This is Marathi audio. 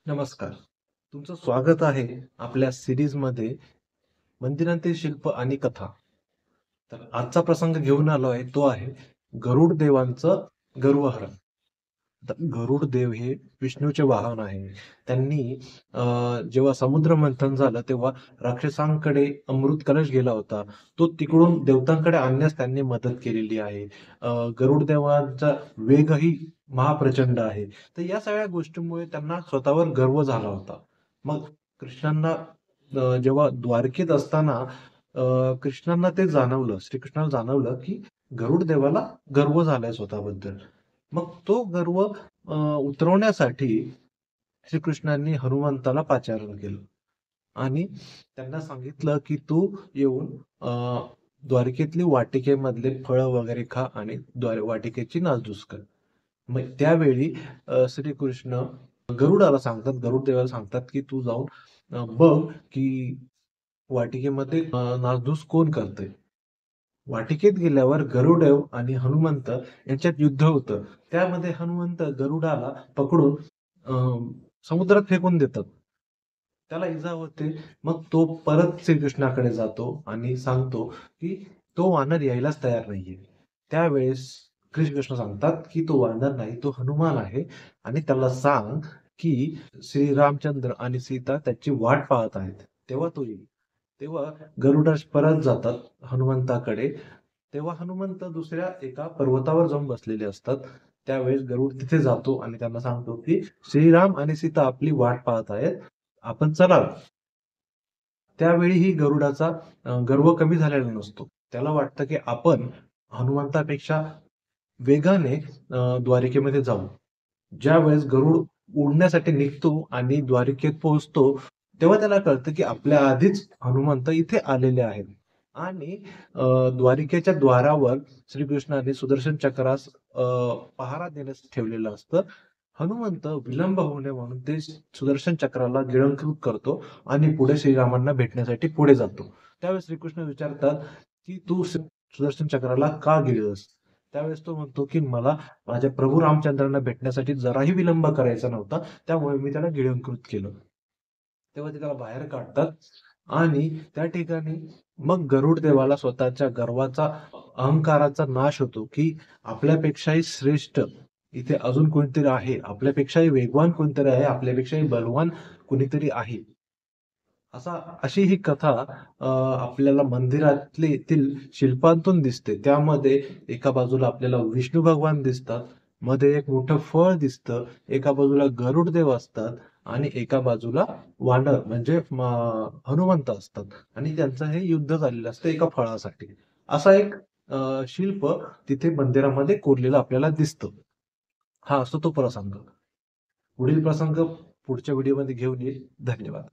नमस्कार. तुमचं स्वागत आहे आपल्या सिरीजमध्ये मंदिरांतील शिल्प आणि कथा. तर आजचा प्रसंग घेऊन आलो आहे तो आहे गरुड देवांचं गर्वहरण. तर गरुड देव हे विष्णूचे वाहन आहे. त्यांनी जेव्हा समुद्र मंथन झालं तेव्हा राक्षसांकडे अमृत कलश गेला होता. तो तिकडून देवतांकडे आणण्यास त्यांनी मदत केलेली आहे. गरुड देवांचा वेगही महाप्रचंड आहे. तर या सगळ्या गोष्टींमुळे त्यांना स्वतःवर गर्व झाला होता. मग कृष्णांना जेव्हा द्वारकेत असताना कृष्णांना ते जाणवलं, श्रीकृष्णाला जाणवलं की गरुड देवाला गर्व झालाय स्वतःबद्दल. मग तो गर्व उतरवण्यासाठी श्रीकृष्णांनी हनुमंताला पाचारण केलं आणि त्यांना सांगितलं की तू येऊन द्वारकेतली वाटिकेमधले फळं वगैरे खा आणि वाटिकेची नासधूस कर. मग त्यावेळी श्रीकृष्ण गरुडाला सांगतात, गरुड देवाला सांगतात की तू जाऊन बघ की वाटिकेमध्ये नासधूस कोण करतंय. वाटिकेत गेल्यावर गरुडदेव आणि हनुमंत यांच्यात युद्ध होतं. त्यामध्ये हनुमंत गरुडाला पकडून समुद्रात फेकून देतात. त्याला इजा होते. मग तो परत श्रीकृष्णाकडे जातो आणि सांगतो की तो वानर यायलाच तयार नाहीये. त्यावेळेस श्रीकृष्ण सांगतात की तो वानर नाही, तो हनुमान आहे आणि त्याला सांग की श्रीरामचंद्र आणि सीता त्याची वाट पाहत आहेत. तेव्हा तो येईल. तेव्हा गरुडास परत जातात हनुमंताकडे. तेव्हा हनुमंत दुसऱ्या एका पर्वतावर जाऊन बसलेले असतात. त्यावेळेस गरुड तिथे जातो आणि त्यांना सांगतो की श्रीराम आणि सीता आपली वाट पाहत आहेत, आपण चला. त्यावेळी ही गरुडाचा गर्व कमी झालेला नसतो. त्याला वाटतं की आपण हनुमंतापेक्षा वेगाने द्वारिकेमध्ये जाऊ. ज्यावेळेस गरुड उडण्यासाठी निघतो आणि द्वारिकेत पोहोचतो, तेव्हा त्याला कळतं की आपल्या आधीच हनुमंत इथे आलेले आहेत आणि द्वारिकेच्या द्वारावर श्रीकृष्णाने सुदर्शन चक्रास पहारा देण्यास ठेवलेलं असतं. हनुमंत विलंब होऊ नये म्हणून ते सुदर्शन चक्राला गिळंकृत करतो आणि पुढे श्रीरामांना भेटण्यासाठी पुढे जातो. त्यावेळेस श्रीकृष्ण विचारतात की तू सुदर्शन चक्राला का गिळलंस? त्यावेळेस तो म्हणतो की मला माझ्या प्रभू रामचंद्रांना भेटण्यासाठी जराही विलंब करायचा नव्हता, त्यामुळे मी त्याला गिळंकृत केलं. तेव्हा ते त्याला बाहेर काढतात आणि त्या ठिकाणी मग गरुड देवाला स्वतःच्या गर्वाचा, अहंकाराचा नाश होतो की आपल्यापेक्षाही श्रेष्ठ इथे अजून कोणीतरी आहे, आपल्यापेक्षाही वेगवान कोणीतरी आहे, आपल्यापेक्षाही बलवान कुणीतरी आहे. अशी ही कथा आपल्याला मंदिरातील शिल्पांतून दिसते. त्यामध्ये एका बाजूला आपल्याला विष्णू भगवान दिसतात, मध्ये एक मोठं फळ दिसतं, एका बाजूला गरुडदेव असतात आणि एका बाजूला वानर म्हणजे हनुमंत असतात आणि त्यांचं हे युद्ध झालेलं असतं एका फळासाठी. असा एक शिल्प तिथे मंदिरामध्ये कोरलेलं आपल्याला दिसतं. हा असतो तो प्रसंग. पुढील प्रसंग पुढच्या व्हिडिओमध्ये घेऊन येईल. धन्यवाद.